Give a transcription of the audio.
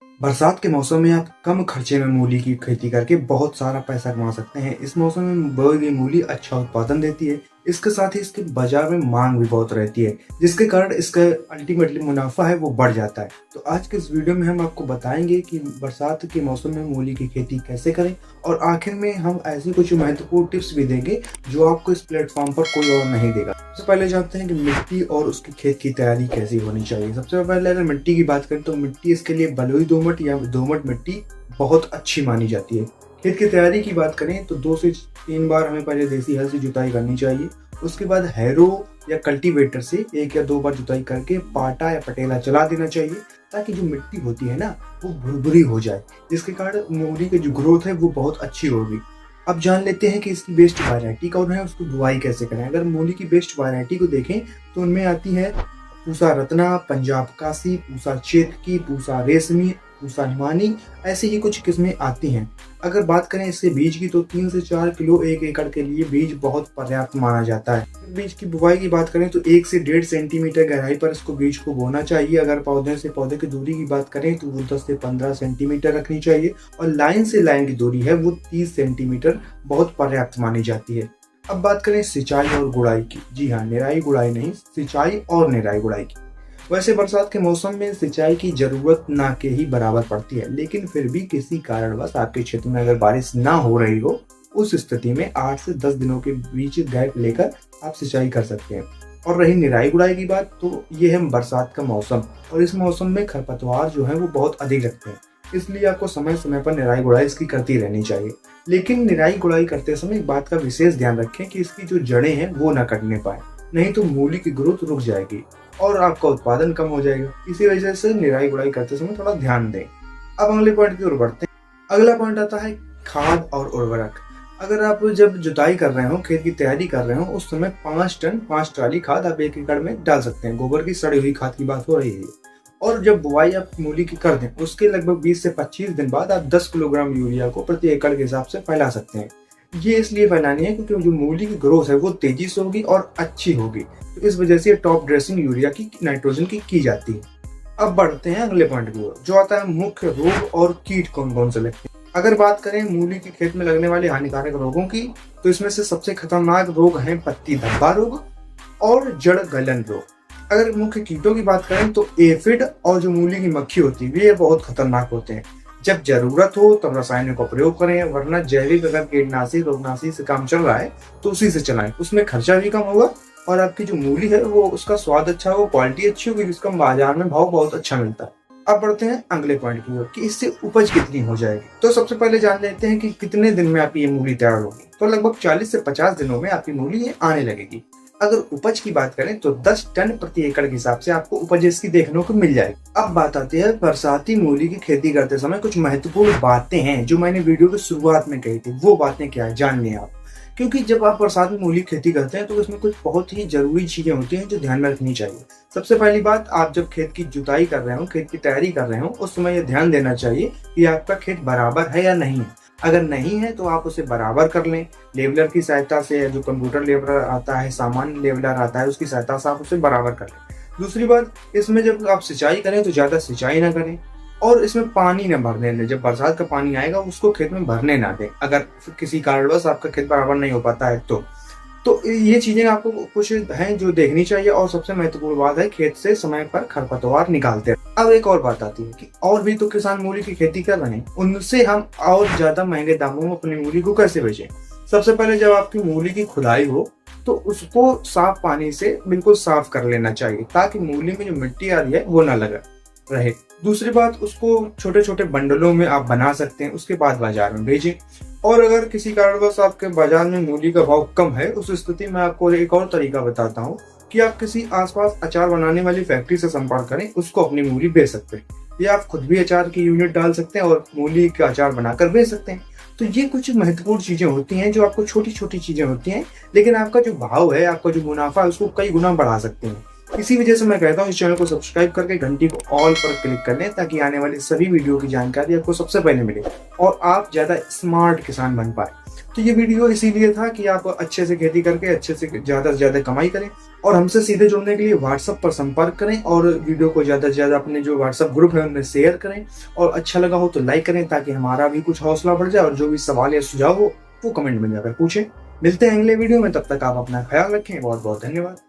बरसात के मौसम में आप कम खर्चे में मूली की खेती करके बहुत सारा पैसा कमा सकते हैं। इस मौसम में बोई गई मूली अच्छा उत्पादन देती है। इसके साथ ही इसके बाजार में मांग भी बहुत रहती है, जिसके कारण इसका अल्टीमेटली मुनाफा है वो बढ़ जाता है। तो आज के इस वीडियो में हम आपको बताएंगे कि बरसात के मौसम में मूली की खेती कैसे करें, और आखिर में हम ऐसी कुछ महत्वपूर्ण टिप्स भी देंगे जो आपको इस प्लेटफॉर्म पर कोई और नहीं देगा। सबसे पहले जानते हैं कि मिट्टी और उसकी खेत की तैयारी कैसी होनी चाहिए। सबसे पहले अगर मिट्टी की बात करें तो मिट्टी इसके लिए बलुई दोमट या दोमट मिट्टी बहुत अच्छी मानी जाती है। खेत की तैयारी की बात करें तो 2 से 3 बार हमें पहले देसी हल से जुताई करनी चाहिए। उसके बाद हैरो या कल्टीवेटर से 1 या 2 बार जुताई करके पाटा या पटेला चला देना चाहिए, ताकि जो मिट्टी होती है ना वो भुरभुरी हो जाए, जिसके कारण मूली की जो ग्रोथ है वो बहुत अच्छी होगी। अब जान लेते हैं कि इसकी बेस्ट वैरायटी कौन है, उसको बुआई कैसे करें। अगर मूली की बेस्ट वैरायटी को देखें तो उनमें आती है पूसा रत्ना, पंजाब काशी, पूसा चेतकी, पूसा रेशमी, पूसा हिमानी, ऐसी ही कुछ किस्में आती हैं। अगर बात करें इसके बीज की तो 3 से 4 किलो 1 एकड़ के लिए बीज बहुत पर्याप्त माना जाता है। बीज की बुवाई की बात करें तो 1 से 1.5 सेंटीमीटर गहराई पर इसको बीज को बोना चाहिए। अगर पौधे से पौधे की दूरी की बात करें तो वो 10 से 15 सेंटीमीटर रखनी चाहिए, और लाइन से लाइन की दूरी है वो 30 सेंटीमीटर बहुत पर्याप्त मानी जाती है। अब बात करें सिंचाई और गुड़ाई की। जी हाँ, निराई गुड़ाई नहीं, सिंचाई और निराई गुड़ाई की। वैसे बरसात के मौसम में सिंचाई की जरूरत ना के ही बराबर पड़ती है, लेकिन फिर भी किसी कारणवश आपके क्षेत्र में अगर बारिश ना हो रही हो, उस स्थिति में 8 से 10 दिनों के बीच गैप लेकर आप सिंचाई कर सकते हैं। और रही निराई गुड़ाई की बात, तो ये है बरसात का मौसम, और इस मौसम में खरपतवार जो है वो बहुत अधिक लगते हैं, इसलिए आपको समय समय पर निराई गुड़ाई इसकी करती रहनी चाहिए। लेकिन निराई गुड़ाई करते समय एक बात का विशेष ध्यान रखें कि इसकी जो जड़ें हैं वो ना कटने पाए, नहीं तो मूली की ग्रोथ रुक जाएगी और आपका उत्पादन कम हो जाएगा। इसी वजह से निराई गुड़ाई करते समय थोड़ा ध्यान दें। अब अगले पॉइंट की ओर बढ़ते हैं। अगला पॉइंट आता है खाद और उर्वरक। अगर आप जब जुताई कर रहे हो, खेत की तैयारी कर रहे हो, उस समय 5 टन 5 ट्राली खाद आप 1 एकड़ में डाल सकते हैं। गोबर की सड़ी हुई खाद की बात हो रही है। और जब बुआई आप मूली की कर दें, उसके लगभग 20 से 25 दिन बाद आप 10 किलोग्राम यूरिया को प्रति एकड़ के हिसाब से फैला सकते हैं। ये इसलिए फैलानी है क्योंकि जो मूली की ग्रोथ है वो तेजी से होगी और अच्छी होगी, तो इस वजह से टॉप ड्रेसिंग यूरिया की नाइट्रोजन की जाती है। अब बढ़ते हैं अगले पॉइंट की ओर, जो आता है मुख्य रोग और कीट कौन कौन से लगते हैं। अगर बात करें मूली के खेत में लगने वाले हानिकारक रोगों की, तो इसमें से सबसे खतरनाक रोग है पत्ती धब्बा रोग और जड़ गलन रोग। अगर मुख्य कीटों की बात करें तो एफिड और जो मूली की मक्खी होती है ये बहुत खतरनाक होते हैं। जब जरूरत हो तब रसायनों का प्रयोग करें, वरना जैविक अगर कीटनाशी रोगनाशी से काम चल रहा है तो उसी से चलाएं। उसमें खर्चा भी कम होगा और आपकी जो मूली है वो उसका स्वाद अच्छा होगा, क्वालिटी अच्छी होगी, जिसका बाजार में भाव बहुत अच्छा मिलता है। अब बढ़ते हैं अगले पॉइंट की ओर कि इससे उपज कितनी हो जाएगी। तो सबसे पहले जान लेते हैं कि कितने दिन में आपकी ये मूली तैयार होगी। तो लगभग 40 से 50 दिनों में आपकी मूली ये आने लगेगी। अगर उपज की बात करें तो 10 टन प्रति एकड़ के हिसाब से आपको उपज इसकी देखने को मिल जाएगी। अब बात आती है बरसाती मूली की खेती करते समय कुछ महत्वपूर्ण बातें हैं जो मैंने वीडियो की शुरुआत में कही थी। वो बातें क्या है जानिए आप, क्योंकि जब आप बरसात में मूली की खेती करते हैं तो इसमें कुछ बहुत ही जरूरी चीजें होती हैं जो ध्यान में रखनी चाहिए। सबसे पहली बात, आप जब खेत की जुताई कर रहे हो, खेत की तैयारी कर रहे हो, उस समय यह ध्यान देना चाहिए कि आपका खेत बराबर है या नहीं है। अगर नहीं है तो आप उसे बराबर कर लें लेवलर की सहायता से। जो कंप्यूटर लेवलर आता है, सामान्य लेवलर आता है, उसकी सहायता से आप उसे बराबर कर लें। दूसरी बात, इसमें जब आप सिंचाई करें तो ज्यादा सिंचाई ना करें और इसमें पानी न भरने दें। जब बरसात का पानी आएगा उसको खेत में भरने ना दें, अगर किसी कारणवश आपका खेत बराबर नहीं हो पाता है तो ये चीजें आपको कुछ हैं जो देखनी चाहिए। और सबसे महत्वपूर्ण बात है, खेत से समय पर खरपतवार निकालते हैं। अब एक और बात आती है कि और भी तो किसान मूली की खेती कर रहे हैं, उनसे हम और ज्यादा महंगे दामों में अपनी मूली को कैसे बेचें। सबसे पहले जब आपकी मूली की खुदाई हो तो उसको साफ पानी से बिल्कुल साफ कर लेना चाहिए, ताकि मूली में जो मिट्टी आ रही है वो ना लगा रहे। दूसरी बात, उसको छोटे छोटे बंडलों में आप बना सकते हैं, उसके बाद बाजार में भेजें। और अगर किसी कारणवश आपके बाजार में मूली का भाव कम है, उस स्थिति में आपको एक और तरीका बताता हूँ कि आप किसी आसपास अचार बनाने वाली फैक्ट्री से संपर्क करें, उसको अपनी मूली बेच सकते हैं, या आप खुद भी अचार की यूनिट डाल सकते हैं और मूली का अचार बनाकर बेच सकते हैं। तो ये कुछ महत्वपूर्ण चीजें होती हैं जो आपको छोटी छोटी चीजें होती हैं, लेकिन आपका जो भाव है, आपका जो मुनाफा है, उसको कई गुना बढ़ा सकते हैं। इसी वजह से मैं कहता हूँ इस चैनल को सब्सक्राइब करके घंटी को ऑल पर क्लिक कर लें, ताकि आने वाली सभी वीडियो की जानकारी आपको सबसे पहले मिले और आप ज्यादा स्मार्ट किसान बन पाए। तो ये वीडियो इसीलिए था कि आप अच्छे से खेती करके अच्छे से ज्यादा कमाई करें और हमसे सीधे जुड़ने के लिए व्हाट्सएप पर संपर्क करें और वीडियो को ज़्यादा से ज़्यादा अपने जो व्हाट्सएप ग्रुप है उनमें शेयर करें और अच्छा लगा हो तो लाइक करें ताकि हमारा भी कुछ हौसला बढ़ जाए और जो भी सवाल या सुझाव हो वो कमेंट में जाकर पूछें। मिलते हैं अगले वीडियो में, तब तक आप अपना ख्याल रखें। बहुत बहुत धन्यवाद।